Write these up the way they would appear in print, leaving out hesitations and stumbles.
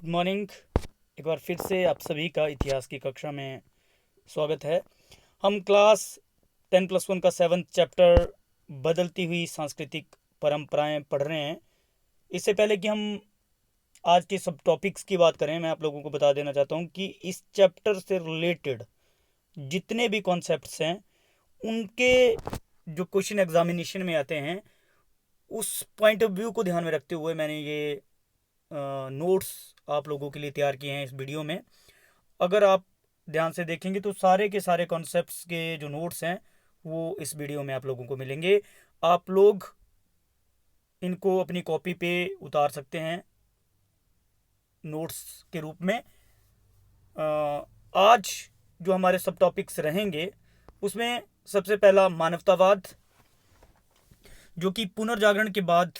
Good morning. एक बार फिर से आप सभी का इतिहास की कक्षा में स्वागत है। हम क्लास 10+1 का 7th चैप्टर बदलती हुई सांस्कृतिक परंपराएं पढ़ रहे हैं। इससे पहले कि हम आज के सब टॉपिक्स की बात करें, मैं आप लोगों को बता देना चाहता हूं कि इस चैप्टर से रिलेटेड जितने भी कॉन्सेप्ट्स हैं उनके जो क्वेश्चन एग्जामिनेशन में आते हैं उस पॉइंट ऑफ व्यू को ध्यान में रखते हुए मैंने ये नोट्स आप लोगों के लिए तैयार किए हैं इस वीडियो में। अगर आप ध्यान से देखेंगे तो सारे के सारे कॉन्सेप्ट्स के जो नोट्स हैं वो इस वीडियो में आप लोगों को मिलेंगे। आप लोग इनको अपनी कॉपी पे उतार सकते हैं नोट्स के रूप में। आज जो हमारे सब टॉपिक्स रहेंगे उसमें सबसे पहला मानवतावाद, जो कि पुनर्जागरण के बाद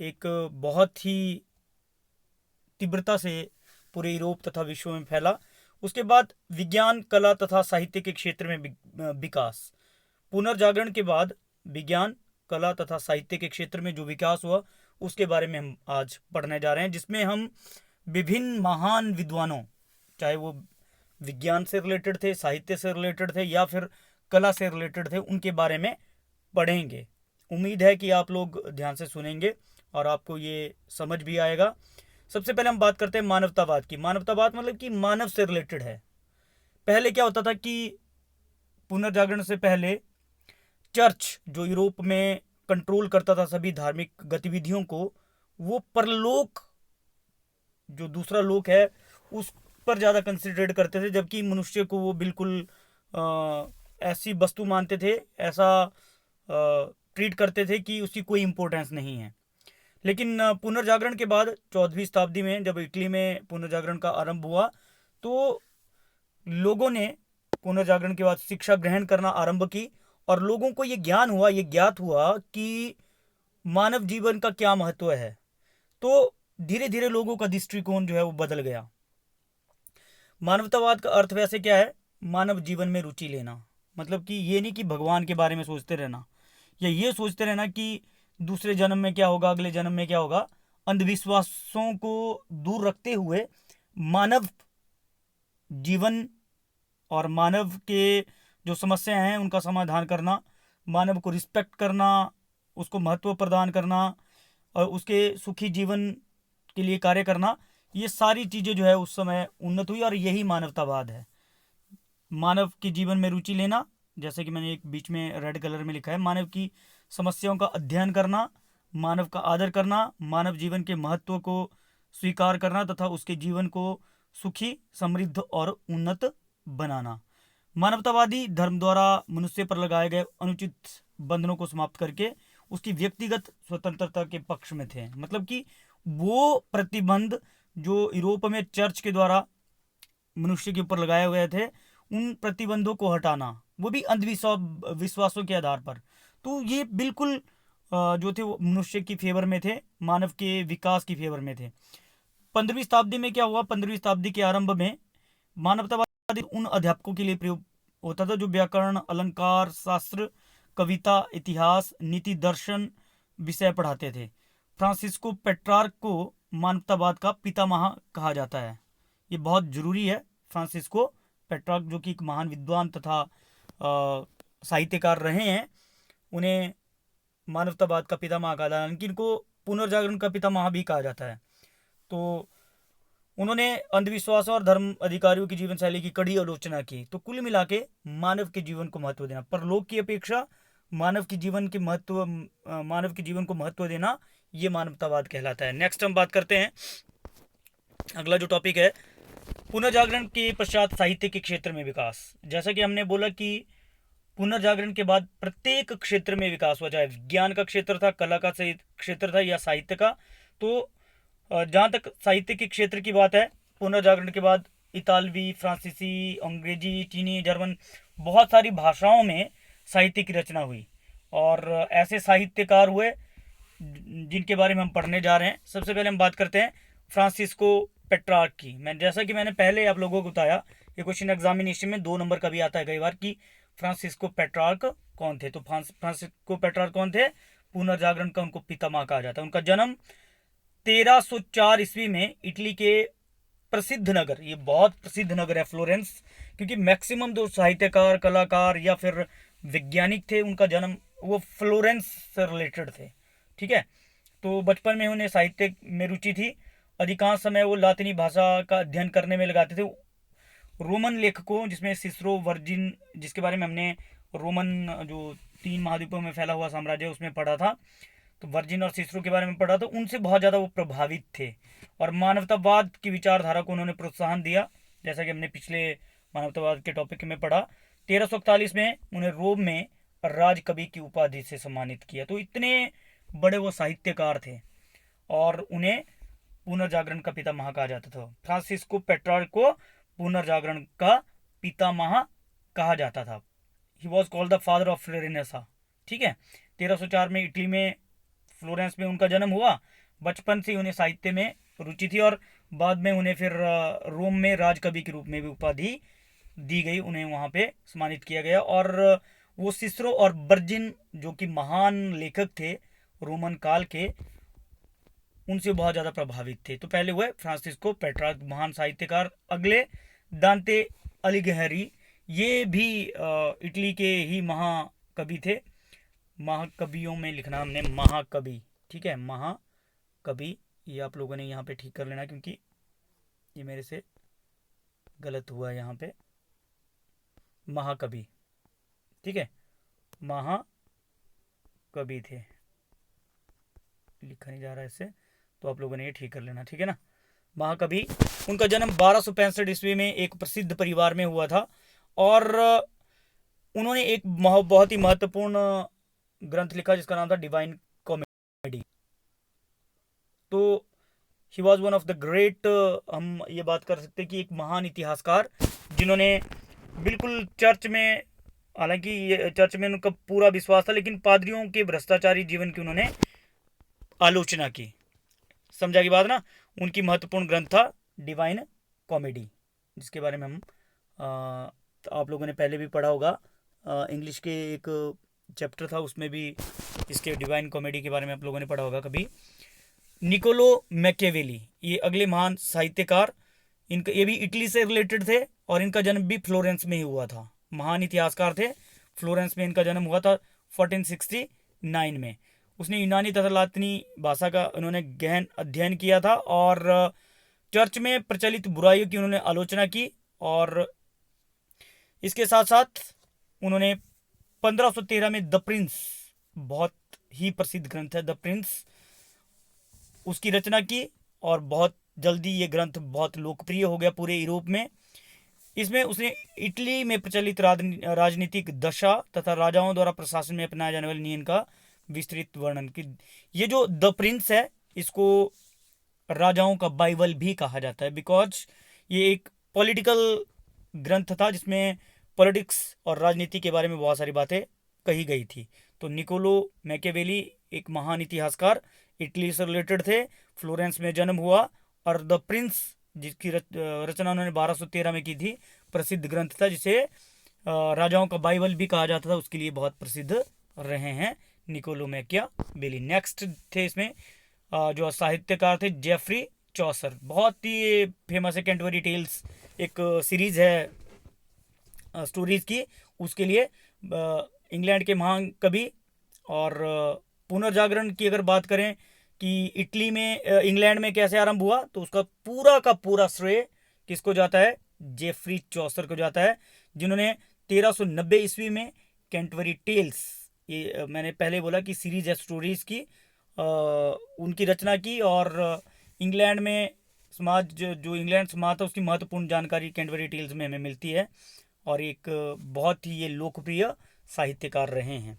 एक बहुत ही तीव्रता से पूरे यूरोप तथा विश्व में फैला। उसके बाद विज्ञान, कला तथा साहित्य के क्षेत्र में विकास। पुनर्जागरण के बाद विज्ञान, कला तथा साहित्य के क्षेत्र में जो विकास हुआ उसके बारे में हम आज पढ़ने जा रहे हैं, जिसमें हम विभिन्न महान विद्वानों, चाहे वो विज्ञान से रिलेटेड थे, साहित्य से रिलेटेड थे या फिर कला से रिलेटेड थे, उनके बारे में पढ़ेंगे। उम्मीद है कि आप लोग ध्यान से सुनेंगे और आपको ये समझ भी आएगा। सबसे पहले हम बात करते हैं मानवतावाद की। मानवतावाद मतलब कि मानव से रिलेटेड है। पहले क्या होता था कि पुनर्जागरण से पहले चर्च जो यूरोप में कंट्रोल करता था सभी धार्मिक गतिविधियों को, वो परलोक जो दूसरा लोक है उस पर ज़्यादा कंसिडरेट करते थे, जबकि मनुष्य को वो बिल्कुल ऐसी वस्तु मानते थे, ऐसा ट्रीट करते थे कि उसकी कोई इम्पोर्टेंस नहीं है। लेकिन पुनर्जागरण के बाद 14वीं शताब्दी में जब इटली में पुनर्जागरण का आरंभ हुआ तो लोगों ने पुनर्जागरण के बाद शिक्षा ग्रहण करना आरंभ की और लोगों को ये ज्ञान हुआ, ये ज्ञात हुआ कि मानव जीवन का क्या महत्व है। तो धीरे धीरे लोगों का दृष्टिकोण जो है वो बदल गया। मानवतावाद का अर्थ वैसे क्या है? मानव जीवन में रुचि लेना, मतलब कि ये नहीं कि भगवान के बारे में सोचते रहना या ये सोचते रहना कि दूसरे जन्म में क्या होगा, अगले जन्म में क्या होगा। अंधविश्वासों को दूर रखते हुए मानव जीवन और मानव के जो समस्याएं हैं उनका समाधान करना, मानव को रिस्पेक्ट करना, उसको महत्व प्रदान करना और उसके सुखी जीवन के लिए कार्य करना, ये सारी चीज़ें जो है उस समय उन्नत हुई और यही मानवतावाद है। मानव के जीवन में रुचि लेना, जैसे कि मैंने एक बीच में रेड कलर में लिखा है, मानव की समस्याओं का अध्ययन करना, मानव का आदर करना, मानव जीवन के महत्व को स्वीकार करना तथा उसके जीवन को सुखी, समृद्ध और उन्नत बनाना। मानवतावादी धर्म द्वारा मनुष्य पर लगाए गए अनुचित बंधनों को समाप्त करके उसकी व्यक्तिगत स्वतंत्रता के पक्ष में थे। मतलब कि वो प्रतिबंध जो यूरोप में चर्च के द्वारा मनुष्य के ऊपर लगाए हुए थे, उन प्रतिबंधों को हटाना, वो भी अंधविश्वास विश्वासों के आधार पर। तो ये बिल्कुल जो थे वो मनुष्य की फेवर में थे, मानव के विकास की फेवर में थे। 15वीं शताब्दी में क्या हुआ? 15वीं शताब्दी के आरंभ में मानवतावादी उन अध्यापकों के लिए प्रयोग होता था जो व्याकरण, अलंकार शास्त्र, कविता, इतिहास, नीति, दर्शन विषय पढ़ाते थे। फ्रांसिस्को पेट्रार्क को मानवतावाद का पितामह कहा जाता है। ये बहुत जरूरी है। फ्रांसिस्को पेट्रार्क जो कि एक महान विद्वान तथा साहित्यकार रहे हैं, उन्हें मानवतावाद का पितामह कहा जाता है, लेकिन इनको पुनर्जागरण का पितामह भी कहा जाता है। तो उन्होंने अंधविश्वास और धर्म अधिकारियों की जीवन शैली की कड़ी आलोचना की। तो कुल मिला के मानव के जीवन को महत्व देना, परलोक की अपेक्षा मानव के जीवन के महत्व मानव के जीवन को महत्व देना, ये मानवतावाद कहलाता है। नेक्स्ट हम बात करते हैं, अगला जो टॉपिक है, पुनर्जागरण के पश्चात साहित्य के क्षेत्र में विकास। जैसा कि हमने बोला कि पुनर्जागरण के बाद प्रत्येक क्षेत्र में विकास हुआ, चाहे विज्ञान का क्षेत्र था, कला का क्षेत्र था या साहित्य का। तो जहाँ तक साहित्य के क्षेत्र की बात है, पुनर्जागरण के बाद इतालवी, फ्रांसीसी, अंग्रेजी, चीनी, जर्मन, बहुत सारी भाषाओं में साहित्य की रचना हुई और ऐसे साहित्यकार हुए जिनके बारे में हम पढ़ने जा रहे हैं। सबसे पहले हम बात करते हैं फ्रांसिस्को पेट्रार्क की। जैसा कि मैंने पहले आप लोगों को बताया, ये क्वेश्चन एग्जामिनेशन में 2 नंबर का भी आता है कई बार कि फ्रांसिस्को पेट्रार्क कौन थे। तो फ्रांसिस्को पेट्रार्क कौन थे? पुनर्जागरण का उनको पितामह कहा जाता है। उनका जन्म 1304 ईस्वी में इटली के प्रसिद्ध नगर, ये बहुत प्रसिद्ध नगर है फ्लोरेंस, क्योंकि मैक्सिमम जो साहित्यकार, कलाकार या फिर वैज्ञानिक थे, उनका जन्म वो फ्लोरेंस से रिलेटेड थे। ठीक है, तो बचपन में उन्हें साहित्य में रुचि थी। अधिकांश समय वो लातिनी भाषा का अध्ययन करने में लगाते थे। रोमन लेखकों जिसमें सिसरो, वर्जिन, जिसके बारे में हमने रोमन जो 3 महाद्वीपों में फैला हुआ साम्राज्य है उसमें पढ़ा था, तो वर्जिन और सिसरो के बारे में पढ़ा, तो उनसे बहुत ज़्यादा वो प्रभावित थे और मानवतावाद की विचारधारा को उन्होंने प्रोत्साहन दिया, जैसा कि हमने पिछले मानवतावाद के टॉपिक में पढ़ा। 1341 में उन्हें रोम में राज कवि की उपाधि से सम्मानित किया। तो इतने बड़े वो साहित्यकार थे और उन्हें पुनर्जागरण का पितामह कहा जाता था। फ्रांसिस्को पेट्रार्क को पुनर्जागरण का पितामह कहा जाता था। He was called the father of Renaissance. ठीक है, 1304 में इटली में फ्लोरेंस में उनका जन्म हुआ। बचपन से उन्हें साहित्य में रुचि थी और बाद में उन्हें फिर रोम में राजकवि के रूप में भी उपाधि दी गई, उन्हें वहाँ पे सम्मानित किया गया। और वो सिसरो और वर्जिन जो कि महान लेखक थे रोमन काल के, उनसे बहुत ज़्यादा प्रभावित थे। तो पहले हुए फ्रांसिस्को पेट्रार्क, महान साहित्यकार। अगले दांते अलिगहरी, ये भी इटली के ही महाकवि थे। महाकवियों में लिखना हमने महाकवि, ठीक है, महाकवि, ये आप लोगों ने यहाँ पे ठीक कर लेना क्योंकि ये मेरे से गलत हुआ यहाँ पे। महाकवि, ठीक है, महाकवि थे, लिखा नहीं जा रहा है इससे, तो आप लोगों ने ये ठीक कर लेना, ठीक है ना। महाकवि, उनका जन्म 1265 ईस्वी में एक प्रसिद्ध परिवार में हुआ था और उन्होंने एक बहुत ही महत्वपूर्ण ग्रंथ लिखा जिसका नाम था डिवाइन कॉमेडी। तो he was one of the great, हम ये बात कर सकते हैं कि एक महान इतिहासकार जिन्होंने बिल्कुल चर्च में, हालांकि ये चर्च में उनका पूरा विश्वास था, लेकिन पादरियों के भ्रष्टाचारी जीवन की उन्होंने आलोचना की। समझा की बात ना। उनकी महत्वपूर्ण ग्रंथ था डिवाइन कॉमेडी, जिसके बारे में हम तो आप लोगों ने पहले भी पढ़ा होगा। इंग्लिश के एक चैप्टर था उसमें भी इसके डिवाइन कॉमेडी के बारे में आप लोगों ने पढ़ा होगा कभी। निकोलो मैकियावेली, ये अगले महान साहित्यकार, इनका ये भी इटली से रिलेटेड थे और इनका जन्म भी फ्लोरेंस में ही हुआ था। महान इतिहासकार थे, फ्लोरेंस में इनका जन्म हुआ था 1469 में। उसने यूनानी तथा लातिनी भाषा का उन्होंने गहन अध्ययन किया था और चर्च में प्रचलित बुराइयों की उन्होंने आलोचना की। और इसके साथ साथ उन्होंने 1513 में द प्रिंस, बहुत ही प्रसिद्ध ग्रंथ है द प्रिंस, उसकी रचना की और बहुत जल्दी ये ग्रंथ बहुत लोकप्रिय हो गया पूरे यूरोप में। इसमें उसने इटली में प्रचलित राजनीतिक दशा तथा राजाओं द्वारा प्रशासन में अपनाए जाने वाले नियम का विस्तृत वर्णन की। ये जो द प्रिंस है इसको राजाओं का बाइबल भी कहा जाता है, बिकॉज ये एक पॉलिटिकल ग्रंथ था जिसमें पॉलिटिक्स और राजनीति के बारे में बहुत सारी बातें कही गई थी। तो निकोलो मैकियावेली एक महान इतिहासकार, इटली से रिलेटेड थे, फ्लोरेंस में जन्म हुआ और द प्रिंस जिसकी रचना उन्होंने 1213 में की थी, प्रसिद्ध ग्रंथ था जिसे राजाओं का बाइबल भी कहा जाता था, उसके लिए बहुत प्रसिद्ध रहे हैं निकोलो मैकियावेली। नेक्स्ट थे इसमें जो साहित्यकार थे जेफरी चौसर, बहुत ही फेमस है। कैंटरबरी टेल्स एक सीरीज है स्टोरीज की, उसके लिए इंग्लैंड के महान कवि। और पुनर्जागरण की अगर बात करें कि इटली में इंग्लैंड में कैसे आरंभ हुआ, तो उसका पूरा का पूरा श्रेय किसको जाता है? जेफरी चौसर को जाता है, जिन्होंने 1390 ईस्वी में कैंटरबरी टेल्स, ये मैंने पहले बोला कि सीरीज है स्टोरीज की, उनकी रचना की। और इंग्लैंड में समाज, जो इंग्लैंड समाज था उसकी महत्वपूर्ण जानकारी कैंटरबरी टेल्स में हमें मिलती है और एक बहुत ही ये लोकप्रिय साहित्यकार रहे हैं।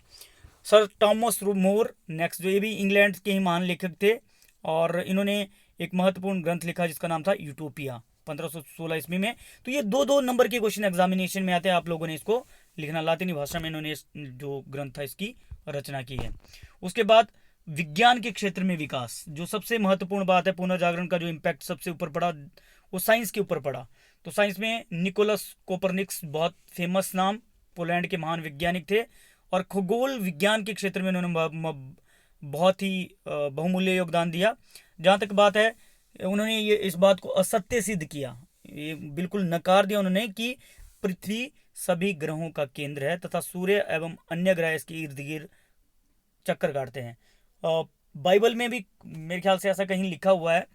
सर थॉमस मोर नेक्स्ट, जो ये भी इंग्लैंड के ही महान लेखक थे और इन्होंने एक महत्वपूर्ण ग्रंथ लिखा जिसका नाम था यूटोपिया 1516 ईस्वी में। तो ये 2-2 नंबर के क्वेश्चन एग्जामिनेशन में आते हैं, आप लोगों ने इसको लिखना। लातिनी भाषा में इन्होंने जो ग्रंथ था इसकी रचना की है। उसके बाद विज्ञान के क्षेत्र में विकास, जो सबसे महत्वपूर्ण बात है, पुनर्जागरण का जो इम्पैक्ट सबसे ऊपर पड़ा वो साइंस के ऊपर पड़ा। तो साइंस में निकोलस कोपरनिकस, बहुत फेमस नाम, पोलैंड के महान वैज्ञानिक थे और खगोल विज्ञान के क्षेत्र में उन्होंने बहुत ही बहुमूल्य योगदान दिया। जहाँ तक बात है, उन्होंने ये इस बात को असत्य सिद्ध किया, ये बिल्कुल नकार दिया उन्होंने कि पृथ्वी सभी ग्रहों का केंद्र है तथा सूर्य एवं अन्य ग्रह इसके इर्द गिर्द चक्कर काटते हैं। बाइबल में भी मेरे ख्याल से ऐसा कहीं लिखा हुआ है।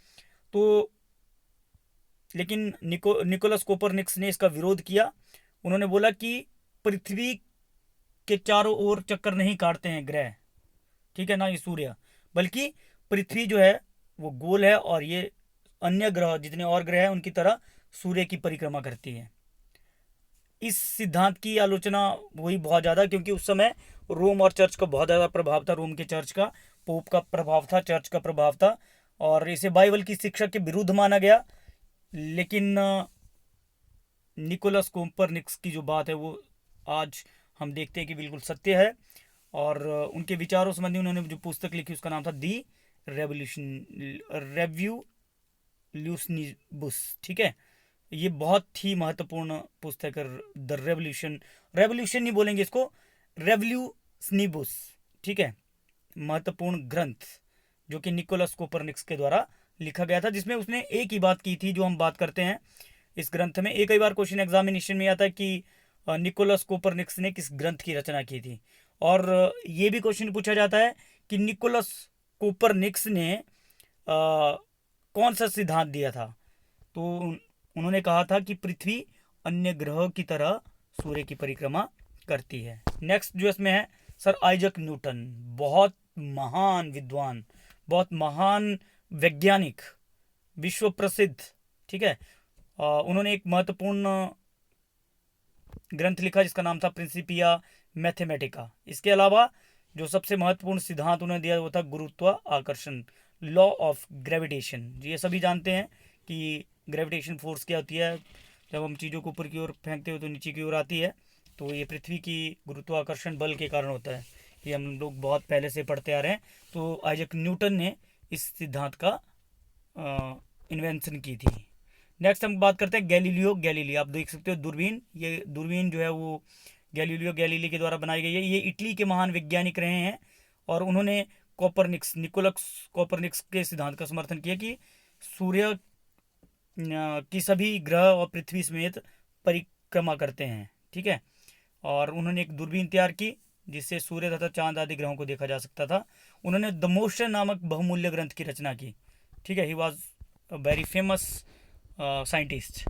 तो लेकिन निकोलस कोपरनिकस ने इसका विरोध किया। उन्होंने बोला कि पृथ्वी के चारों ओर चक्कर नहीं काटते हैं ग्रह, ठीक है ना, ये सूर्य, बल्कि पृथ्वी जो है वो गोल है और ये अन्य ग्रह जितने और ग्रह हैं उनकी तरह सूर्य की परिक्रमा करती है। इस सिद्धांत की आलोचना हुई बहुत ज़्यादा, क्योंकि उस समय रोम और चर्च का बहुत ज़्यादा प्रभाव था, रोम के चर्च का, पोप का प्रभाव था, चर्च का प्रभाव था, और इसे बाइबल की शिक्षा के विरुद्ध माना गया। लेकिन निकोलस कोपरनिकस की जो बात है वो आज हम देखते हैं कि बिल्कुल सत्य है। और उनके विचारों संबंधी उन्होंने जो पुस्तक लिखी उसका नाम था दी रेवल्यूशनिबुस, ठीक है। ये बहुत ही महत्वपूर्ण पुस्तक है, द रेवल्यूशन, रेवल्यूशन नहीं बोलेंगे इसको, रेवल्यूशनिबुस, ठीक है, महत्वपूर्ण ग्रंथ जो कि निकोलस कोपरनिकस के द्वारा लिखा गया था, जिसमें उसने एक ही बात की थी जो हम बात करते हैं इस ग्रंथ में। एक कई बार क्वेश्चन एग्जामिनेशन में आता है कि निकोलस कोपरनिकस ने किस ग्रंथ की रचना की थी, और ये भी क्वेश्चन पूछा जाता है कि निकोलस कोपरनिकस ने कौन सा सिद्धांत दिया था। तो उन्होंने कहा था कि पृथ्वी अन्य ग्रह की तरह सूर्य की परिक्रमा करती है। नेक्स्ट जो इसमें है सर आइजक न्यूटन, बहुत महान विद्वान, बहुत महान वैज्ञानिक, विश्व प्रसिद्ध, ठीक है। उन्होंने एक महत्वपूर्ण ग्रंथ लिखा जिसका नाम था प्रिंसिपिया मैथमेटिका। इसके अलावा जो सबसे महत्वपूर्ण सिद्धांत उन्होंने दिया वो था गुरुत्वाकर्षण, लॉ ऑफ ग्रेविटेशन। ये सभी जानते हैं कि ग्रेविटेशन फोर्स क्या होती है, जब हम चीज़ों को ऊपर की ओर फेंकते हो तो नीचे की ओर आती है, तो ये पृथ्वी की गुरुत्वाकर्षण बल के कारण होता है। ये हम लोग बहुत पहले से पढ़ते आ रहे हैं। तो आइजक न्यूटन ने इस सिद्धांत का इन्वेंशन की थी। नेक्स्ट हम बात करते हैं गैलीलियो गैलीली। आप देख सकते हो दूरबीन, ये दूरबीन जो है वो गैलीलियो गैलीली के द्वारा बनाई गई है। ये इटली के महान वैज्ञानिक रहे हैं और उन्होंने निकोलस कोपरनिकस के सिद्धांत का समर्थन किया कि सूर्य की सभी ग्रह और पृथ्वी समेत परिक्रमा करते हैं, ठीक है। और उन्होंने एक दूरबीन तैयार की जिससे सूर्य तथा चांद आदि ग्रहों को देखा जा सकता था। उन्होंने द मोशन नामक बहुमूल्य ग्रंथ की रचना की, ठीक है। He was a very famous scientist,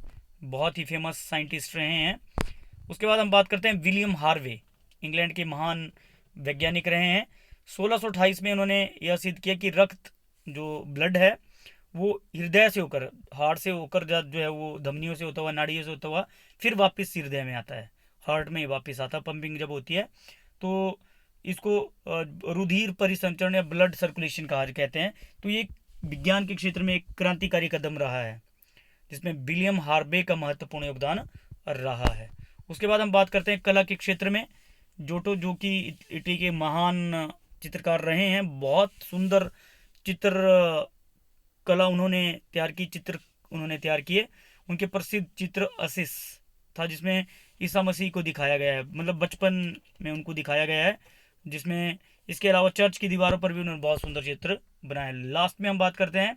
बहुत ही फेमस साइंटिस्ट रहे हैं। उसके बाद हम बात करते हैं विलियम हार्वे, इंग्लैंड के महान वैज्ञानिक रहे हैं। 1628 में उन्होंने यह सिद्ध किया कि रक्त जो ब्लड है वो हृदय से होकर, हार्ट से होकर जो है वो धमनियों से होता हुआ, नाड़ियों से होता हुआ फिर वापस हृदय में आता है, हार्ट में वापस आता है, पंपिंग जब होती है। तो इसको रुधिर परिसंचरण या ब्लड सर्कुलेशन कहा कहते हैं। तो ये विज्ञान के क्षेत्र में एक क्रांतिकारी कदम रहा है जिसमें विलियम हार्वे का महत्वपूर्ण योगदान रहा है। उसके बाद हम बात करते हैं कला के क्षेत्र में, जोटो जो कि इटली के महान चित्रकार रहे हैं। बहुत सुंदर चित्र कला उन्होंने तैयार की, चित्र उन्होंने तैयार किए। उनके प्रसिद्ध चित्र असिस था जिसमें ईसा मसीह को दिखाया गया है, मतलब बचपन में उनको दिखाया गया है, जिसमें इसके अलावा चर्च की दीवारों पर भी उन्होंने बहुत सुंदर चित्र बनाए। लास्ट में हम बात करते हैं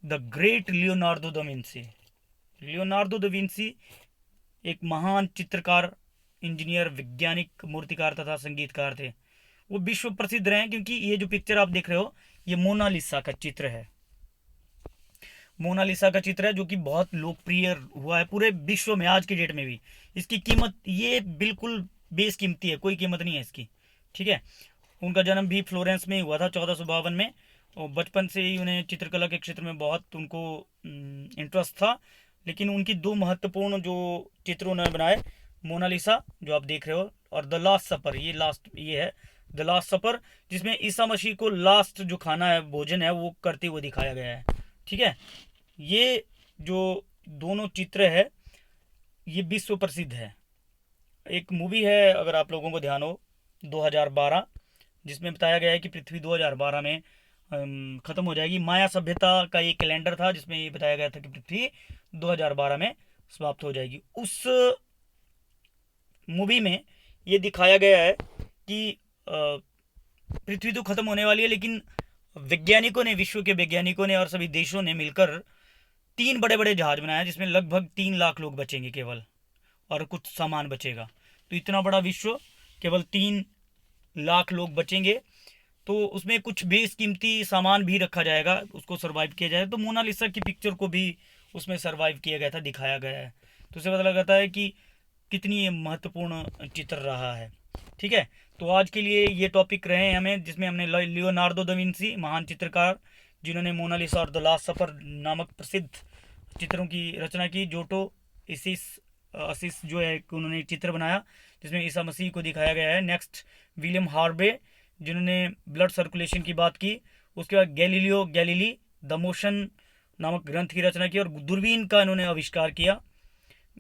the great Leonardo da Vinci. Leonardo da Vinci एक महान चित्रकार, इंजीनियर, वैज्ञानिक, मूर्तिकार तथा संगीतकार थे। वो विश्व प्रसिद्ध रहे हैं क्योंकि ये जो पिक्चर आप देख रहे हो ये मोनालिसा का चित्र है। मोनालिसा का चित्र है जो कि बहुत लोकप्रिय हुआ है पूरे विश्व में आज के डेट में भी। इसकी कीमत ये बिल्कुल बेसकीमती है, कोई कीमत नहीं है इसकी, ठीक है। उनका जन्म भी फ्लोरेंस में हुआ था 1452 में, और बचपन से ही उन्हें चित्रकला के क्षेत्र में बहुत उनको इंटरेस्ट था। लेकिन उनकी दो महत्वपूर्ण जो चित्र उन्होंने बनाए, मोनालिसा जो आप देख रहे हो और द लास्ट सपर, ये है द लास्ट सपर, जिसमें ईसा मसीह को लास्ट जो खाना है, भोजन है, वो करते हुए दिखाया गया है, ठीक है। ये जो दोनों चित्र है ये विश्व प्रसिद्ध है। एक मूवी है, अगर आप लोगों को ध्यान हो, 2012, जिसमें बताया गया है कि पृथ्वी 2012 में ख़त्म हो जाएगी। माया सभ्यता का एक कैलेंडर था जिसमें ये बताया गया था कि पृथ्वी 2012 में समाप्त हो जाएगी। उस मूवी में ये दिखाया गया है कि पृथ्वी तो ख़त्म होने वाली है, लेकिन वैज्ञानिकों ने, विश्व के वैज्ञानिकों ने और सभी देशों ने मिलकर 3 बड़े बड़े जहाज बनाए, जिसमें लगभग 3 लाख लोग बचेंगे केवल, और कुछ सामान बचेगा। तो इतना बड़ा विश्व, केवल 3 लाख लोग बचेंगे, तो उसमें कुछ बेशकीमती सामान भी रखा जाएगा, उसको सरवाइव किया जाएगा। तो मोनालिसा की पिक्चर को भी उसमें सरवाइव किया गया था, दिखाया गया है। तो उससे पता लगाता है कि कितनी ये महत्वपूर्ण चित्र रहा है। ठीक है, तो आज के लिए ये टॉपिक रहे हैं हमें, जिसमें हमने लियोनार्डो दा विंसी, महान चित्रकार, जिन्होंने मोनालिसा और द लास्ट सफर नामक प्रसिद्ध चित्रों की रचना की। जोटो इसिस असिस जो है, उन्होंने एक चित्र बनाया जिसमें ईसा मसीह को दिखाया गया है। नेक्स्ट विलियम हार्वे, जिन्होंने ब्लड सर्कुलेशन की बात की। उसके बाद गैलीलियो गैलीली द मोशन नामक ग्रंथ की रचना की, और दूरबीन का इन्होंने आविष्कार किया।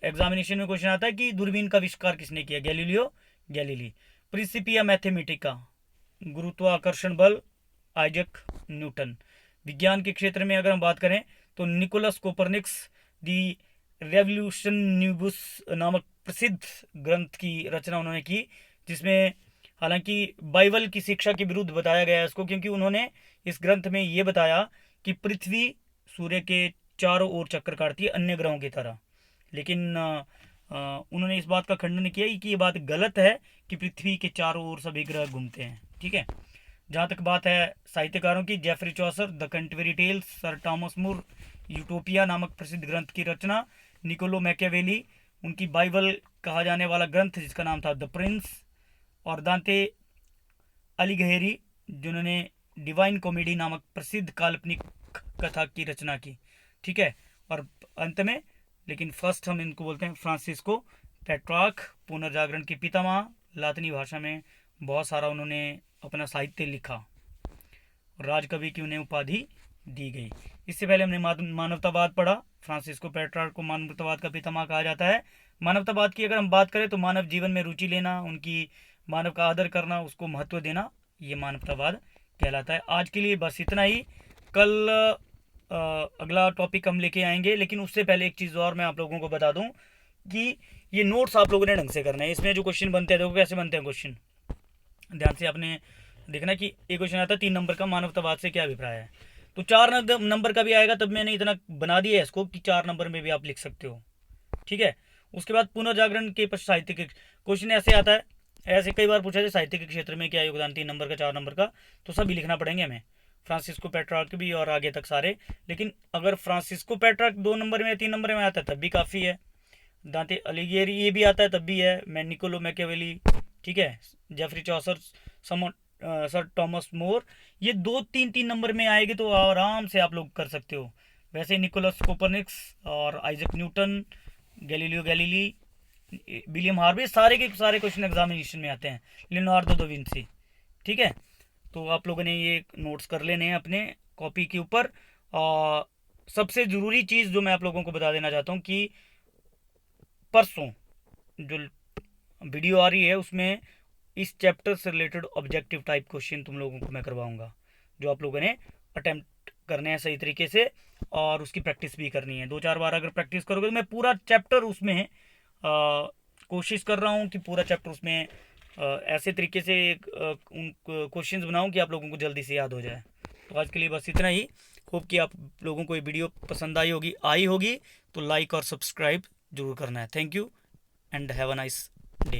एग्जामिनेशन में क्वेश्चन आता है कि दूरबीन का आविष्कार किसने किया, गैलीलियो गैलीली। प्रिंसिपिया मैथमेटिका, गुरुत्वाकर्षण बल, आइजक न्यूटन। विज्ञान के क्षेत्र में अगर हम बात करें तो निकोलस कोपरनिक्स दी रेवल्यूशनिबुस नामक प्रसिद्ध ग्रंथ की रचना उन्होंने की, जिसमें हालांकि बाइबल की शिक्षा के विरुद्ध बताया गया है इसको, क्योंकि उन्होंने इस ग्रंथ में ये बताया कि पृथ्वी सूर्य के चारों ओर चक्कर काटती है अन्य ग्रहों की तरह। लेकिन उन्होंने इस बात का खंडन किया कि ये बात गलत है कि पृथ्वी के चारों ओर सभी ग्रह घूमते हैं। ठीक है, जहाँ तक बात है साहित्यकारों की, Geoffrey Chaucer the Canterbury Tales, Sir Thomas More Utopia नामक प्रसिद्ध ग्रंथ की रचना, निकोलो मैकियावेली उनकी बाइबल कहा जाने वाला ग्रंथ जिसका नाम था द प्रिंस, और दांते अलिघेरी जिन्होंने डिवाइन कॉमेडी नामक प्रसिद्ध काल्पनिक कथा की रचना की। ठीक है, और अंत में, लेकिन फर्स्ट हम इनको बोलते हैं फ्रांसिस्को पेट्रार्क, पुनर्जागरण के पितामह। लातिनी भाषा में बहुत सारा उन्होंने अपना साहित्य लिखा, राजकवि की उन्हें उपाधि दी गई। इससे पहले हमने मानवतावाद पढ़ा। फ्रांसिस्को पेट्रार्क को मानवतावाद का पितामह कहा जाता है। मानवतावाद की अगर हम बात करें तो मानव जीवन में रुचि लेना, उनकी मानव का आदर करना, उसको महत्व देना, ये मानवतावाद कहलाता है। आज के लिए बस इतना ही। कल अगला टॉपिक हम लेके आएंगे, लेकिन उससे पहले एक चीज़ और मैं आप लोगों को बता दूं कि ये नोट्स आप लोगों ने ढंग से करना है। इसमें जो क्वेश्चन बनते हैं, देखो कैसे बनते हैं क्वेश्चन, ध्यान से आपने देखना कि एक क्वेश्चन आता है 3 नंबर का, मानवतावाद से क्या अभिप्राय है। तो 4 नंबर का भी आएगा, तब मैंने इतना बना दिया है इसको कि 4 नंबर में भी आप लिख सकते हो। ठीक है, उसके बाद पुनर्जागरण के पश्चात साहित्य के क्वेश्चन ऐसे आता है, ऐसे कई बार पूछा जाए साहित्य के क्षेत्र में क्या योगदान 3 नंबर का, 4 नंबर का, तो सभी लिखना पड़ेंगे हमें, फ्रांसिस्को पेट्रार्क भी और आगे तक सारे। लेकिन अगर फ्रांसिस्को पेट्रार्क 2 नंबर में या 3 नंबर में आता है तब भी काफ़ी है। दांते अलिघेरी ये भी आता है तब भी है। मैं निकोलो मैकियावेली, ठीक है, जेफरी चौसर, सर टॉमस मोर, ये 2 3 नंबर में आएगी तो आराम से आप लोग कर सकते हो। वैसे निकोलस कोपरनिक्स और Isaac Newton, Galileo Galilei, William Harvey, सारे के सारे क्वेश्चन एग्जामिनेशन में आते हैं। Leonardo da Vinci. ठीक है, तो आप लोगों ने ये नोट्स कर लेने हैं अपने कॉपी के ऊपर। और सबसे ज़रूरी चीज़ जो मैं आप लोगों को बता देना चाहता हूँ कि परसों जो वीडियो आ रही है उसमें इस चैप्टर से रिलेटेड ऑब्जेक्टिव टाइप क्वेश्चन तुम लोगों को मैं करवाऊंगा, जो आप लोगों ने अटेम्प्ट करने हैं सही तरीके से, और उसकी प्रैक्टिस भी करनी है। 2 4 बार अगर प्रैक्टिस करोगे तो मैं पूरा चैप्टर उसमें कोशिश कर रहा हूँ कि पूरा चैप्टर उसमें ऐसे तरीके से उन क्वेश्चंस बनाऊँ कि आप लोगों को जल्दी से याद हो जाए। तो आज के लिए बस इतना ही। होप कि आप लोगों को ये वीडियो पसंद आई होगी तो लाइक और सब्सक्राइब जरूर करना है। Thank you and have a nice